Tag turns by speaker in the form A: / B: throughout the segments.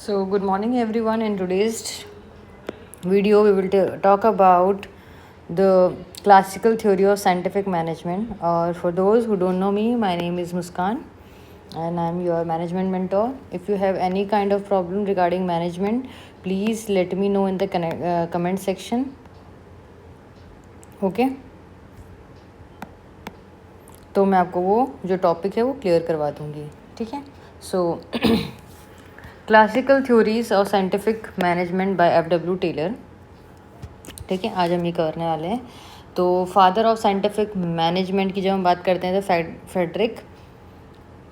A: So, good morning, everyone. In today's video, we will talk about the classical theory of scientific management. Or for those who don't know me, my name is Muskan, and I'm your management mentor. If you have any kind of problem regarding management, please let me know in the comment section. Okay तो मैं आपको वो जो topic है वो clear करवा दूँगी, ठीक है. So classical theories of scientific management by F.W. Taylor, ठीक है. आज हम ये करने वाले हैं. तो फादर ऑफ साइंटिफिक मैनेजमेंट की जब हम बात करते हैं तो फ्रेडरिक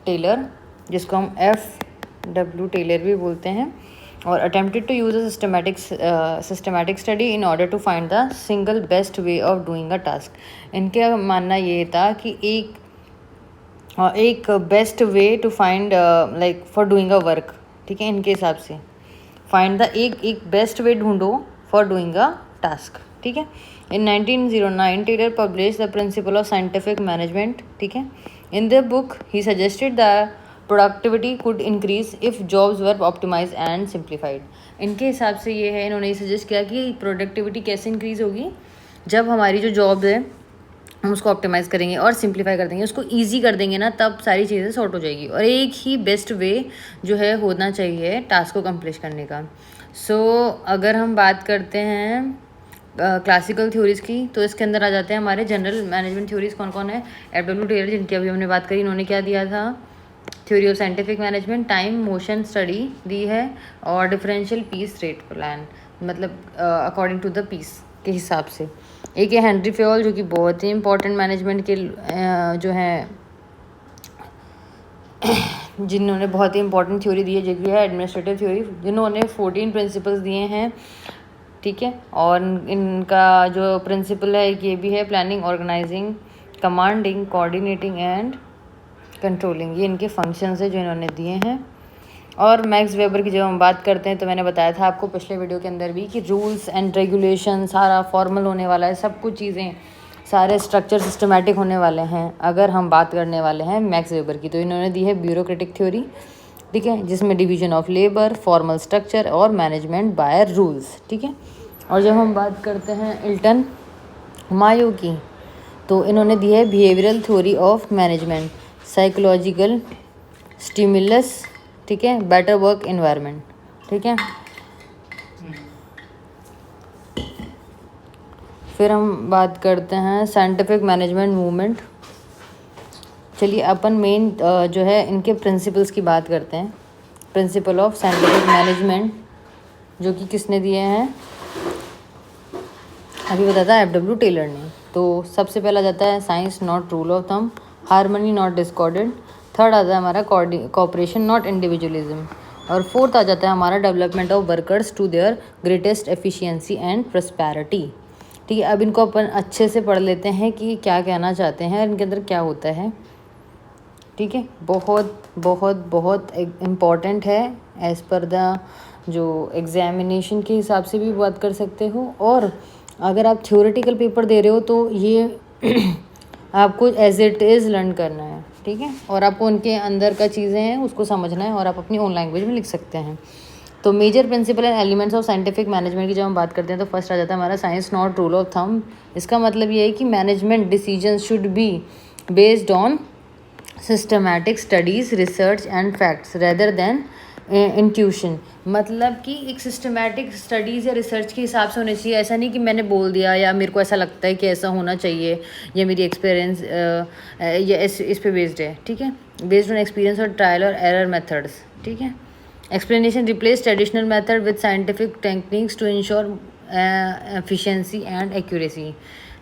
A: टेलर, जिसको हम F.W. टेलर भी बोलते हैं, और attempted to use a systematic study in order to find the single best way of doing a task. इनका मानना ये था कि एक best way to find like for doing a work, ठीक है. इनके हिसाब से फाइंड द एक बेस्ट वे ढूंढो फॉर डूइंग अ टास्क, ठीक है. In 1909 Taylor publish the principle of scientific management, ठीक है. In the book he suggested the productivity could increase if jobs were optimize and simplified. इनके हिसाब से ये है, इन्होंने सजेस्ट किया कि प्रोडक्टिविटी कैसे इंक्रीज़ होगी जब हमारी जो जॉब है हम उसको ऑप्टिमाइज़ करेंगे और सिंप्लीफाई कर देंगे, उसको ईजी कर देंगे ना, तब सारी चीज़ें सॉर्ट हो जाएगी. और एक ही बेस्ट वे जो है होना चाहिए टास्क को कंप्लीट करने का. अगर हम बात करते हैं क्लासिकल थ्योरीज़ की, तो इसके अंदर आ जाते हैं हमारे जनरल मैनेजमेंट थ्योरीज़. कौन कौन है? F.W. टेलर, जिनकी अभी हमने बात करी, इन्होंने क्या दिया था? Theory of scientific management, time motion study दी है, और डिफरेंशियल पीस रेट प्लान, मतलब अकॉर्डिंग टू द पीस के हिसाब से. एक है हेनरी फ्योल, जो कि बहुत ही इंपॉर्टेंट मैनेजमेंट के जो हैं जिन्होंने बहुत ही इंपॉर्टेंट थ्योरी दी है, जो कि है एडमिनिस्ट्रेटिव थ्योरी, जिन्होंने 14 प्रिंसिपल्स दिए हैं, ठीक है. और इनका जो प्रिंसिपल है ये भी है planning, organizing, commanding, coordinating and controlling. ये इनके फंक्शंस है जो इन्होंने दिए हैं. और मैक्स वेबर की जब हम बात करते हैं तो मैंने बताया था आपको पिछले वीडियो के अंदर भी कि रूल्स एंड रेगुलेशन सारा फॉर्मल होने वाला है, सब कुछ चीज़ें सारे स्ट्रक्चर सिस्टमेटिक होने वाले हैं अगर हम बात करने वाले हैं मैक्स वेबर की. तो इन्होंने दी है ब्यूरोक्रेटिक थ्योरी, ठीक है, जिसमें division of labour, formal structure और मैनेजमेंट बाय रूल्स, ठीक है. और जब हम बात करते हैं इल्टन मायो की, तो इन्होंने दी है behavioural theory of management, psychological stimulus, ठीक है, बेटर वर्क एनवायरनमेंट, ठीक है. फिर हम बात करते हैं साइंटिफिक मैनेजमेंट मूवमेंट. चलिए अपन मेन जो है इनके प्रिंसिपल्स की बात करते हैं. प्रिंसिपल ऑफ साइंटिफिक मैनेजमेंट जो कि किसने दिए हैं? अभी बताया था F.W. टेलर ने. तो सबसे पहला जाता है science not rule of thumb, harmony not discordant. Third आता है हमारा कोऑपरेशन नॉट इंडिविजुअलिज्म. और फोर्थ आ जाता है हमारा development of workers to their greatest efficiency and prosperity, ठीक है. अब इनको अपन अच्छे से पढ़ लेते हैं कि क्या कहना चाहते हैं, इनके अंदर क्या होता है, ठीक है. बहुत बहुत बहुत इम्पॉर्टेंट है. एज़ पर द जो एग्जामिनेशन के हिसाब से भी बात कर सकते हो, और अगर आप थ्योरेटिकल पेपर दे रहे हो तो ये आपको एज इट इज़ लर्न करना है, ठीक है. और आपको उनके अंदर का चीज़ें हैं उसको समझना है, और आप अपनी ओन लैंग्वेज में लिख सकते हैं. तो major principle and elements of scientific management की जब हम बात करते हैं तो फर्स्ट आ जाता है हमारा science not rule of thumb. इसका मतलब ये है कि management decision should be based on systematic studies, research and facts rather than intuition. मतलब कि एक सिस्टमैटिक स्टडीज़ या रिसर्च के हिसाब से होनी चाहिए. ऐसा नहीं कि मैंने बोल दिया या मेरे को ऐसा लगता है कि ऐसा होना चाहिए या मेरी एक्सपीरियंस या इस पे बेस्ड है, ठीक है. बेस्ड ऑन एक्सपीरियंस और ट्रायल और एरर मेथड्स, ठीक है. Explanation replace traditional method with scientific techniques to ensure efficiency and accuracy.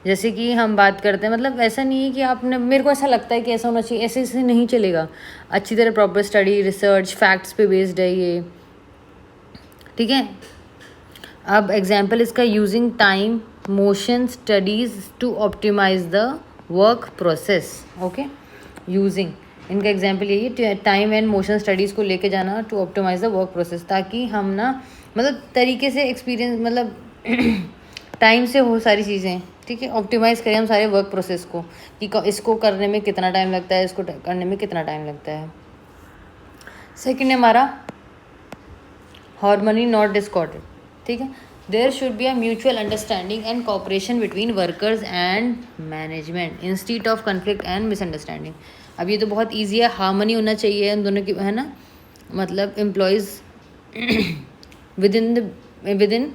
A: जैसे कि हम बात करते हैं, मतलब ऐसा नहीं है कि आपने मेरे को ऐसा लगता है कि ऐसा होना चाहिए, ऐसे ऐसे नहीं चलेगा. अच्छी तरह प्रॉपर स्टडी, रिसर्च, फैक्ट्स पे बेस्ड है ये, ठीक है. अब एग्जाम्पल इसका using time motion studies to optimize the work process, okay. Using इनका एग्जाम्पल यही है, टाइम एंड मोशन स्टडीज़ को लेके जाना to optimize the work process, ताकि हम ना मतलब तरीके से एक्सपीरियंस मतलब टाइम से हो सारी चीज़ें, ठीक है. ऑप्टिमाइज़ करें हम सारे वर्क प्रोसेस को कि इसको करने में कितना टाइम लगता है, इसको करने में कितना टाइम लगता है. सेकंड है हमारा हार्मनी नॉट डिस्कॉर्डेड, ठीक है। There should be a mutual understanding and cooperation between workers and management instead of conflict and misunderstanding. अब ये तो बहुत ईजी है, हार्मनी होना चाहिए उन दोनों की, है ना, मतलब employees with in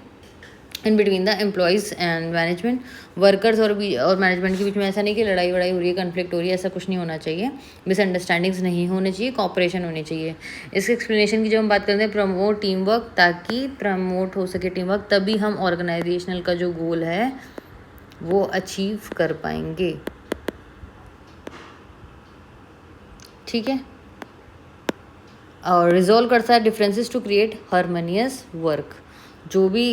A: between the employees and management, workers और मैनेजमेंट के बीच में ऐसा नहीं कि लड़ाई वड़ाई हो रही है, कन्फ्लिक्ट हो रही है, ऐसा कुछ नहीं होना चाहिए, मिसअंडरस्टैंडिंग्स नहीं होने चाहिए, कॉपरेशन होनी चाहिए। इस एक्सप्लेनेशन की जब हम बात करते हैं, प्रमोट टीम वर्क, ताकि प्रमोट हो सके टीम वर्क, तभी हम ऑर्गेनाइजेशनल का जो गोल है वो अचीव कर पाएंगे, ठीक है। और रिजॉल्व करता है differences to create harmonious work, जो भी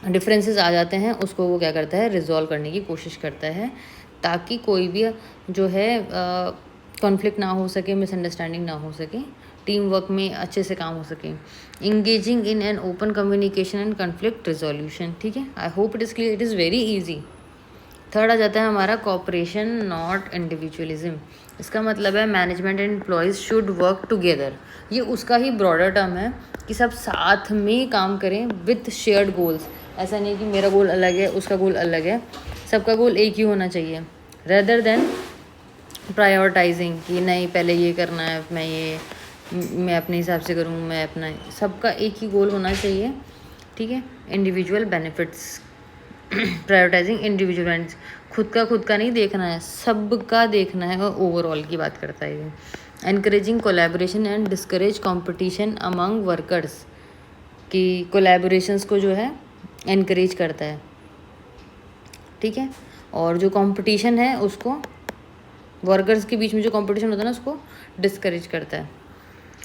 A: डिफरेंसेस आ जाते हैं उसको वो क्या करता है, रिजॉल्व करने की कोशिश करता है, ताकि कोई भी जो है कॉन्फ्लिक्ट ना हो सके, मिसअंडरस्टैंडिंग ना हो सके, टीम वर्क में अच्छे से काम हो सके। Engaging in an open communication and conflict resolution, ठीक है। I hope it is clear, it is very easy. Third आ जाता है हमारा कॉपरेशन नॉट इंडिविजुअलिज्म। इसका मतलब है management and employees should work together. ये उसका ही ब्रॉडर टर्म है कि सब साथ में काम करें विथ शेयर्ड गोल्स। ऐसा नहीं कि मेरा गोल अलग है, उसका गोल अलग है, सबका गोल एक ही होना चाहिए, रेदर देन प्रायोरिटाइजिंग कि नहीं पहले ये करना है, मैं अपने हिसाब से करूँ, मैं अपना, सबका एक ही गोल होना चाहिए, ठीक है। Individual benefits, prioritising individual benefits, खुद का नहीं देखना है, सबका देखना है, और ओवरऑल की बात करता है ये। Encouraging collaboration and discourage competition among workers, कि कोलैबोरेशंस को जो है एनकरेज करता है, ठीक है। और जो कंपटीशन है उसको, वर्कर्स के बीच में जो कंपटीशन होता है ना, उसको डिस्करेज करता है।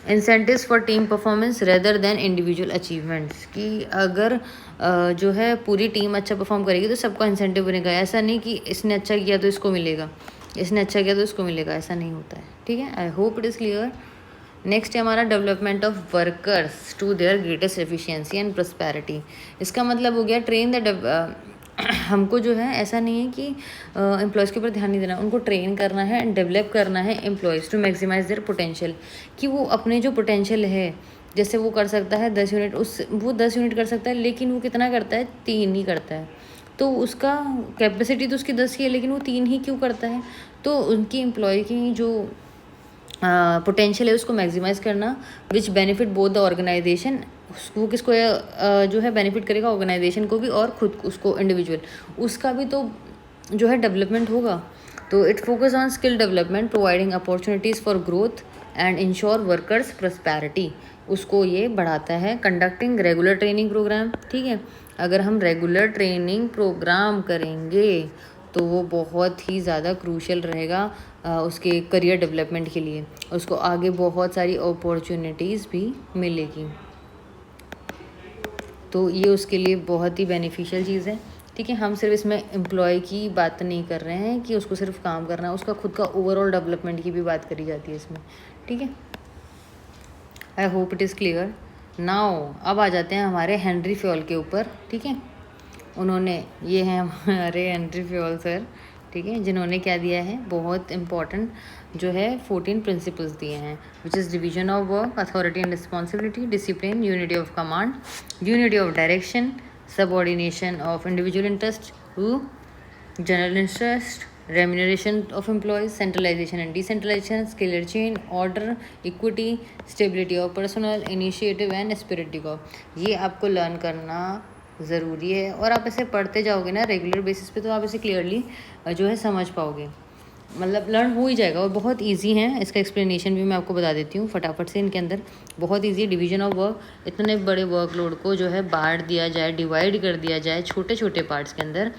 A: Incentives for team performance rather than individual achievements, कि अगर जो है पूरी टीम अच्छा परफॉर्म करेगी तो सबका इंसेंटिव बनेगा। ऐसा नहीं कि इसने अच्छा किया तो इसको मिलेगा, इसने अच्छा किया तो इसको मिलेगा, ऐसा नहीं होता है, ठीक है। I hope it is clear. Next है हमारा development of workers to their greatest efficiency and prosperity. इसका मतलब हो गया ट्रेन द हमको जो है ऐसा नहीं है कि एम्प्लॉयज़ के ऊपर ध्यान नहीं देना, उनको ट्रेन करना है एंड डेवलप करना है employees to maximize their potential, कि वो अपने जो पोटेंशियल है, जैसे वो कर सकता है 10 यूनिट, वो 10 यूनिट कर सकता है, लेकिन वो कितना करता है, 3 ही करता है। तो उसका कैपेसिटी तो उसकी 10 की है, लेकिन वो 3 ही क्यों करता है? तो उनकी एम्प्लॉय की जो पोटेंशियल है उसको मैक्सिमाइज़ करना, which benefit both the organization, वो किसको जो है बेनिफिट करेगा, ऑर्गेनाइजेशन को भी और खुद उसको इंडिविजुअल, उसका भी तो जो है डेवलपमेंट होगा। तो it focus on skill development, providing opportunities for growth and ensure workers prosperity, उसको ये बढ़ाता है। कंडक्टिंग रेगुलर ट्रेनिंग प्रोग्राम, ठीक है। अगर हम रेगुलर ट्रेनिंग प्रोग्राम करेंगे तो वो बहुत ही ज़्यादा क्रूशल रहेगा उसके करियर डेवलपमेंट के लिए, उसको आगे बहुत सारी अपॉर्चुनिटीज़ भी मिलेगी, तो ये उसके लिए बहुत ही बेनिफिशियल चीज़ है, ठीक है। हम सिर्फ इसमें एम्प्लॉय की बात नहीं कर रहे हैं कि उसको सिर्फ काम करना है, उसका खुद का ओवरऑल डेवलपमेंट की भी बात करी जाती है इसमें, ठीक है। I hope it is clear now. अब आ जाते हैं हमारे हेनरी फ्योल के ऊपर, ठीक है। उन्होंने, ये हैं हमारे हेनरी फ्योल सर, ठीक है, जिन्होंने क्या दिया है, बहुत इंपॉर्टेंट जो है 14 प्रिंसिपल्स दिए हैं, which is division of work, authority and responsibility, discipline, unity of command, unity of direction, subordination of individual interest to general interest, remuneration of employees, centralization and decentralization, scalar chain, order, equity, stability of personnel, initiative and spirit of. ये आपको learn करना ज़रूरी है, और आप इसे पढ़ते जाओगे ना रेगुलर बेसिस पे, तो आप इसे क्लियरली जो है समझ पाओगे, मतलब लर्न हो ही जाएगा। और बहुत इजी है, इसका एक्सप्लेनेशन भी मैं आपको बता देती हूँ फटाफट से। इनके अंदर बहुत इजी डिवीजन ऑफ वर्क, इतने बड़े वर्कलोड को जो है बांट दिया जाए, डिवाइड कर दिया जाए छोटे छोटे पार्ट्स के अंदर,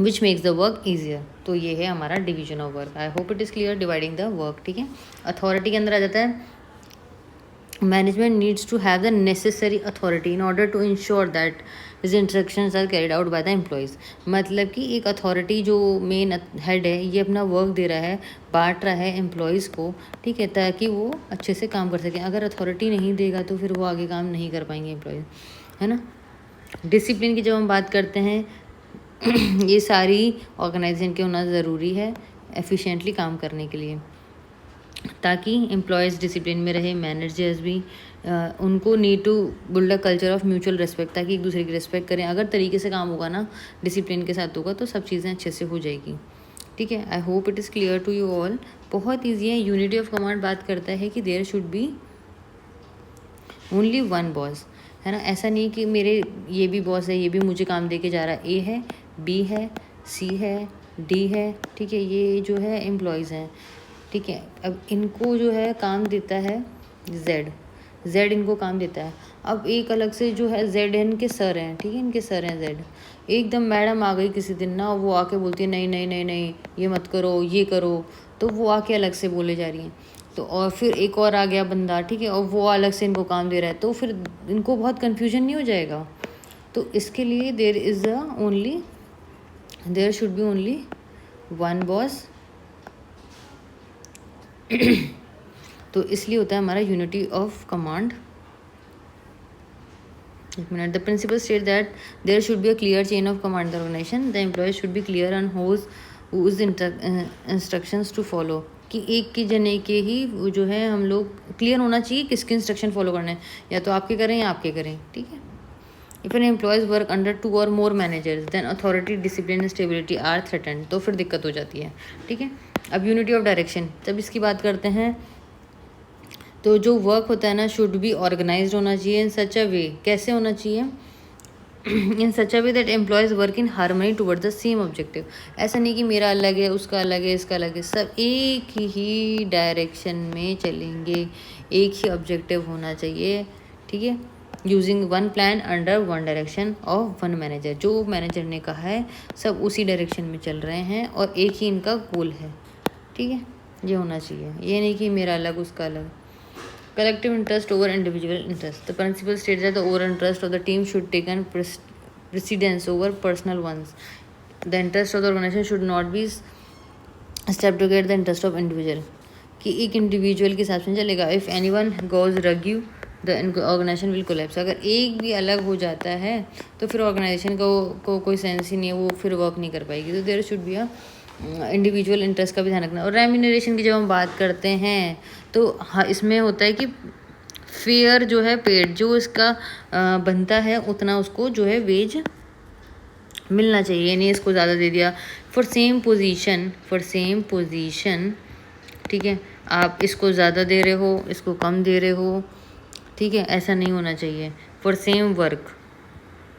A: which makes the work easier. तो ये है हमारा division of work. I hope it is clear, dividing the work, ठीक है। अथॉरिटी के अंदर आ जाता है, management needs to have the necessary authority in order to ensure that his instructions are carried out by the employees. मतलब कि एक अथॉरिटी जो मेन हेड है, ये अपना वर्क दे रहा है, बांट रहा है एम्प्लॉयज़ को, ठीक है, ताकि वो अच्छे से काम कर सकें। अगर अथॉरिटी नहीं देगा तो फिर वो आगे काम नहीं कर पाएंगे एम्प्लॉयज़, है ना। डिसिप्लिन की जब हम बात करते हैं ये सारी ऑर्गेनाइजेशन के होना ज़रूरी है एफिशिएंटली काम करने के लिए। ताकि एम्प्लॉयज़ डिसिप्लिन में रहे, मैनेजर्स भी उनको need to build a culture of mutual respect, ताकि एक दूसरे की रेस्पेक्ट करें। अगर तरीके से काम होगा ना, डिसिप्लिन के साथ होगा, तो सब चीज़ें अच्छे से हो जाएगी। ठीक है, I hope it is clear to you all. बहुत ईजी है। यूनिटी ऑफ कमांड बात करता है कि there should be only one boss, है ना। ऐसा नहीं कि मेरे ये भी बॉस है, ये भी मुझे काम दे के जा रहा है। ए है, बी है, सी है, डी है, ठीक है, ये जो है एम्प्लॉयज़ हैं। ठीक है, अब इनको जो है काम देता है जेड, जेड इनको काम देता है। अब एक अलग से जो है जेड है, इनके सर हैं, ठीक है, इनके सर हैं जेड। एकदम मैडम आ गई किसी दिन ना, वो आके बोलती है नहीं नहीं नहीं नहीं, ये मत करो, ये करो, तो वो आके अलग से बोले जा रही हैं। तो और फिर एक और आ गया बंदा, ठीक है, और वो अलग से इनको काम दे रहा है, तो फिर इनको बहुत कन्फ्यूजन नहीं हो जाएगा। तो इसके लिए there should be only one boss. तो इसलिए होता है हमारा यूनिटी ऑफ कमांड। एक minute. The principle state that there should be a clear chain of command the organization, the employees should be clear on whose instructions to follow, कि एक के जने के ही वो जो है हम लोग क्लियर होना चाहिए किसके इंस्ट्रक्शन फॉलो करने हैं, या तो आपके करें या आपके करें। ठीक है। If an employees work under 2 or more managers then authority, discipline and stability are threatened, तो फिर दिक्कत हो जाती है। ठीक है। अब यूनिटी ऑफ डायरेक्शन जब इसकी बात करते हैं, तो जो वर्क होता है ना, शुड बी ऑर्गेनाइज्ड होना चाहिए इन सच अ वे, कैसे होना चाहिए, in such a way that employees work in harmony toward the same objective. ऐसा नहीं कि मेरा अलग है, उसका अलग है, इसका अलग है, सब एक ही डायरेक्शन में चलेंगे, एक ही ऑब्जेक्टिव होना चाहिए। ठीक है। Using one plan under one direction of one manager, जो मैनेजर ने कहा है सब उसी डायरेक्शन में चल रहे हैं और एक ही इनका गोल है। ठीक है, ये होना चाहिए, ये नहीं कि मेरा अलग उसका अलग। Collective interest over individual interest. The principle states that the overall interest of the team should take an precedence over personal ones. The interest of the organization should not be subjugate the interest of individual. कि एक individual के हिसाब से चलेगा। If any one goes rogue the organization will collapse. अगर एक भी अलग हो जाता है तो फिर ऑर्गेनाइजेशन को कोई सेंस ही नहीं है, वो फिर वर्क नहीं कर पाएगी। तो there should be a individual interest का भी ध्यान रखना। और रेम्यूनरेशन की जब हम बात करते हैं तो हाँ, इसमें होता है कि फेयर जो है पेड, जो इसका बनता है उतना उसको जो है वेज मिलना चाहिए, नहीं इसको ज़्यादा दे दिया। फॉर सेम पोजीशन, ठीक है, आप इसको ज़्यादा दे रहे हो, इसको कम दे रहे हो, ठीक है, ऐसा नहीं होना चाहिए। फॉर सेम वर्क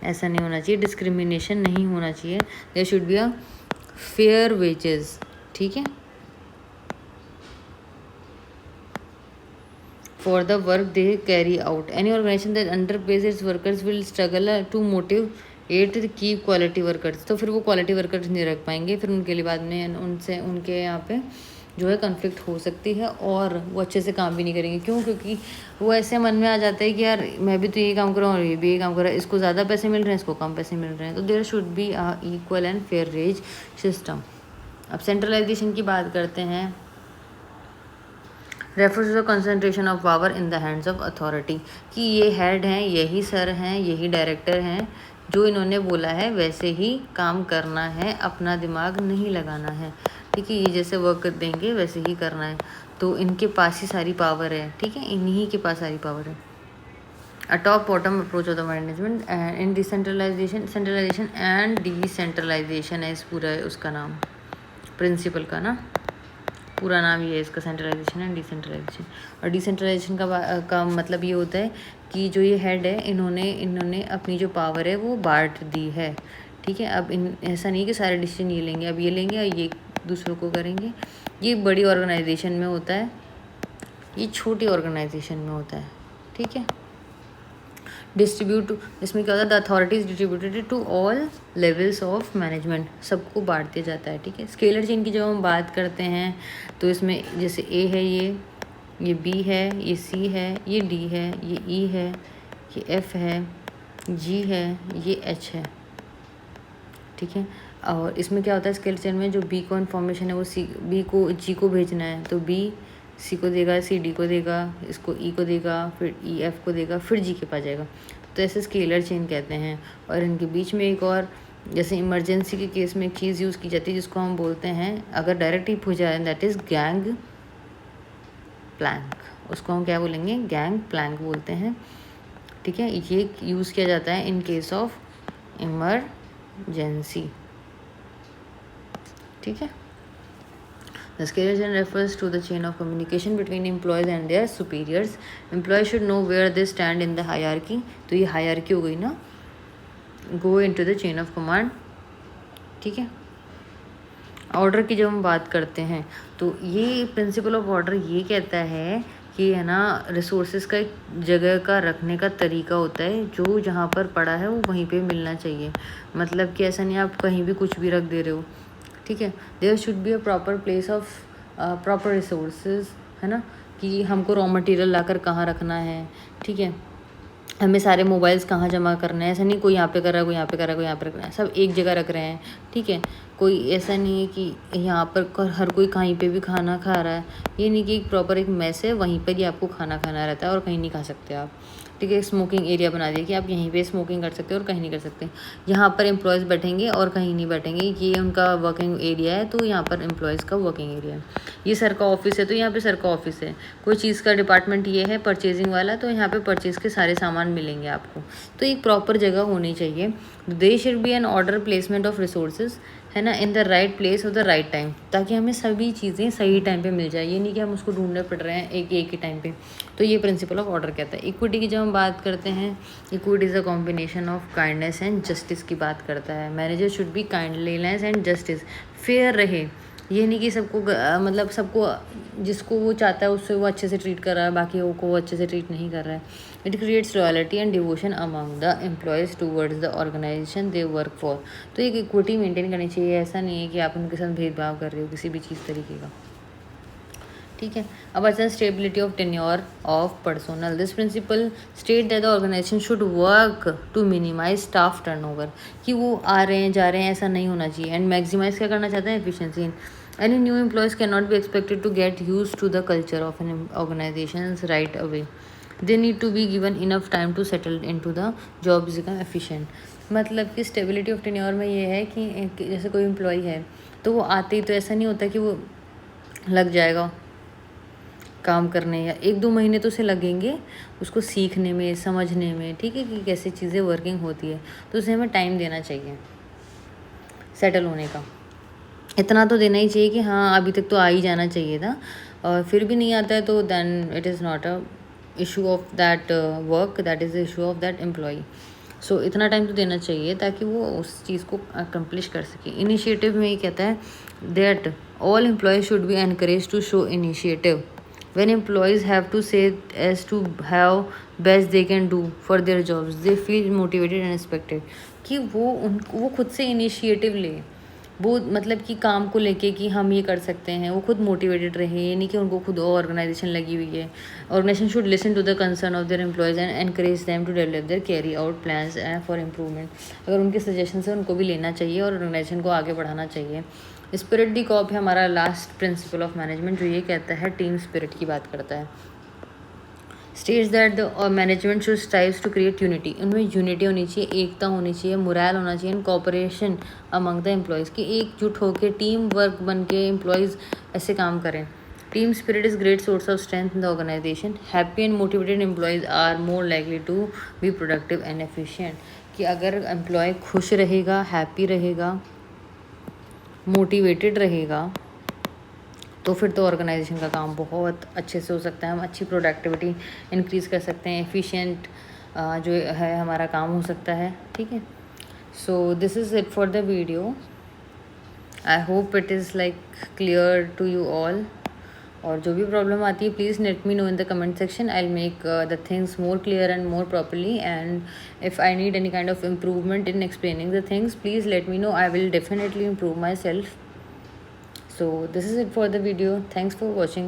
A: ऐसा नहीं होना चाहिए, डिस्क्रिमिनेशन नहीं होना चाहिए। There should be a fair wages. ठीक है, for the work they carry out. Any organization that underpays its workers will struggle to motivate to keep quality workers. तो फिर वो क्वालिटी वर्कर्स नहीं रख पाएंगे, फिर उनके लिए बाद में उनके यहाँ पे जो है कन्फ्लिक्ट हो सकती है और वो अच्छे से काम भी नहीं करेंगे। क्यों? क्योंकि वो ऐसे मन में आ जाता है कि यार मैं भी तो ये काम कर रहा हूँ और ये भी ये काम कर रहा है, इसको ज़्यादा पैसे मिल रहे हैं, इसको कम पैसे मिल रहे हैं। तो there should be a equal and fair wage system. अब सेंट्रलाइजेशन की बात करते हैं। Refers to the concentration of power in the hands of authority, कि ये हेड हैं, यही सर हैं, यही डायरेक्टर हैं, जो इन्होंने बोला है वैसे ही काम करना है, अपना दिमाग नहीं लगाना है। ठीक है, ये जैसे वर्क देंगे वैसे ही करना है, तो इनके पास ही सारी पावर है। ठीक है, इन्हीं के पास सारी पावर है। A top bottom approach of the management in decentralization, centralization and decentralization है इस पूरा उसका नाम, प्रिंसिपल का ना पूरा नाम ये है इसका, सेंट्रलाइजेशन एंड डिसेंट्रलाइजेशन। और डिसेंट्रलाइजेशन का मतलब ये होता है कि जो ये हेड है, इन्होंने अपनी जो पावर है वो बांट दी है। ठीक है, अब ऐसा नहीं कि सारे डिसीजन ये लेंगे, अब ये लेंगे और ये दूसरों को करेंगे। ये बड़ी ऑर्गेनाइजेशन में होता है, ये छोटी ऑर्गेनाइजेशन में होता है। ठीक है। डिस्ट्रीब्यूट, इसमें क्या होता है, the authorities distributed to all levels of management, सबको बांट दिया जाता है। ठीक है। स्केलर चेन की जब हम बात करते हैं तो इसमें जैसे ए है, ये बी है, ये सी है, ये डी है, ये ई है, ये एफ है, जी है, ये एच है। ठीक है। और इसमें क्या होता है स्केलर चेन में, जो बी को इन्फॉर्मेशन है वो बी को जी को भेजना है, तो बी सी को देगा, सी डी को देगा, इसको ई को देगा, फिर ई एफ को देगा, फिर जी के पास जाएगा। तो ऐसे स्केलर चेन कहते हैं। और इनके बीच में एक और, जैसे इमरजेंसी के केस में एक चीज़ यूज़ की जाती है जिसको हम बोलते हैं, अगर डायरेक्ट हिप हो जाए दैट इज़ गैंग प्लैंक, उसको हम क्या बोलेंगे, गैंग प्लैंक बोलते हैं, ठीक है। ये यूज़ किया जाता है इन केस ऑफ इमरजेंसी, ठीक है। The scale chain refers to the chain of communication between employees and their superiors. Employees should know where they stand in the hierarchy. तो ये hierarchy हो गई ना, go into the chain of command, ठीक है। Order की जब हम बात करते हैं तो ये प्रिंसिपल ऑफ ऑर्डर ये कहता है कि है ना, रिसोर्सेज का एक जगह का रखने का तरीका होता है, जो जहाँ पर पड़ा है वो वहीं पे मिलना चाहिए। मतलब कि ऐसा नहीं आप कहीं भी कुछ भी रख दे रहे हो, ठीक है। There should be a proper place of proper resources, है ना, कि हमको रॉ मटेरियल लाकर कहाँ रखना है, ठीक है। हमें सारे मोबाइल्स कहाँ जमा करना है, ऐसा नहीं कोई यहाँ पे कर रहा है, कोई यहाँ पे कर रहा है, कोई यहाँ पे रख रहा है, सब एक जगह रख रहे हैं, ठीक है। कोई ऐसा नहीं है कि यहाँ पर हर कोई कहीं पे भी खाना खा रहा है, ये नहीं कि एक प्रॉपर एक मेस है वहीं पर ही आपको खाना खाना रहता है और कहीं नहीं खा सकते आप, ठीक है। स्मोकिंग एरिया बना दिया कि आप यहीं पे स्मोकिंग कर सकते हो और कहीं नहीं कर सकते। यहाँ पर एम्प्लॉयज़ बैठेंगे और कहीं नहीं बैठेंगे, ये उनका वर्किंग एरिया है, तो यहाँ पर एम्प्लॉयज़ का वर्किंग एरिया है। ये सर का ऑफिस है तो यहाँ पे सर का ऑफिस है। कोई चीज़ का डिपार्टमेंट ये है परचेजिंग वाला, तो यहाँ पे परचेज़ के सारे सामान मिलेंगे आपको। तो एक प्रॉपर जगह होनी चाहिए। They should be an order placement of resources, है ना, in the right place of the right time, ताकि हमें सभी चीज़ें सही टाइम पे मिल जाए। ये नहीं कि हम उसको ढूंढने पड़ रहे हैं एक ही टाइम पे। तो ये प्रिंसिपल ऑफ ऑर्डर कहता है। इक्विटी की जब हम बात करते हैं, equity is a combination of kindness and justice की बात करता है। Manager should be kindliness and justice, fair रहे। ये नहीं कि सबको मतलब सबको जिसको वो चाहता है उससे वो अच्छे से ट्रीट कर रहा है, बाकी को वो अच्छे से ट्रीट नहीं कर रहा है। It creates loyalty and devotion among the employees towards the organization they work for. तो एक इक्विटी मेंटेन करनी चाहिए। ऐसा नहीं है कि आप उनके साथ भेदभाव कर रहे हो किसी भी चीज़ तरीके का, ठीक है। अब अच्छा, stability of tenure of personnel. This principle state that the organization should work to minimize staff turnover, कि वो आ रहे हैं जा रहे हैं ऐसा नहीं होना चाहिए। एंड मैक्सिमाइज क्या करना चाहते हैं, efficiency. Any new employees can not be expected to get use to the culture of an organization right away. They need to be given enough time to settle in to the job become efficient. मतलब कि stability of tenure में ये है कि जैसे कोई employ है तो वो आते ही तो ऐसा नहीं होता कि वो लग जाएगा काम करने, या 1-2 महीने तो उसे लगेंगे उसको सीखने में, समझने में, ठीक है, कि कैसे चीज़ें वर्किंग होती है। तो उसे हमें टाइम देना चाहिए सेटल होने का। इतना तो देना ही चाहिए कि हाँ अभी तक तो आ ही जाना चाहिए था, और फिर भी नहीं आता है तो then it is not a issue of that work, that is the issue of that employee. So इतना टाइम तो देना चाहिए ताकि वो उस चीज़ को अकम्प्लिश कर सके। इनिशिएटिव में ये कहता है that all employees should be encourage to show initiative when employees have to say as to how best they can do for their jobs, they feel motivated and respected। कि वो खुद से इनिशिएटिव ले, वो मतलब कि काम को लेके कि हम ये कर सकते हैं, वो खुद मोटिवेटेड रहे। ये नहीं कि उनको खुद ऑर्गेनाइजेशन लगी हुई है। Organization should listen to the concern of their employees and encourage them to develop their carry out plans for improvement. अगर उनके सजेशन से उनको भी लेना चाहिए और ऑर्गेनाइजेशन को आगे बढ़ाना चाहिए। स्पिरिट दी कॉप है हमारा लास्ट प्रिंसिपल ऑफ मैनेजमेंट, जो ये कहता है टीम स्पिरिट की बात करता है। States that the management should strives to create unity, उनमें यूनिटी होनी चाहिए, एकता होनी चाहिए, मोरल होना चाहिए, and cooperation among the employees, की एकजुट होकर टीम वर्क बन के एम्प्लॉयज़ ऐसे काम करें। Team spirit is great source of strength in the organization. Happy and motivated employees are more likely to be productive and efficient. कि अगर एम्प्लॉय खुश रहेगा, हैप्पी रहेगा, मोटिवेटेड रहेगा, तो फिर तो ऑर्गेनाइजेशन का काम बहुत अच्छे से हो सकता है। हम अच्छी प्रोडक्टिविटी इंक्रीज़ कर सकते हैं, एफिशिएंट जो है हमारा काम हो सकता है, ठीक है। So this is it for the video. I hope it is like clear to you all. और जो भी प्रॉब्लम आती है please let me know in the comment section. I will make the things more clear and more properly, and if I need any kind of improvement in explaining the things, please let me know. I will definitely improve myself. So this is it for the video. Thanks for watching.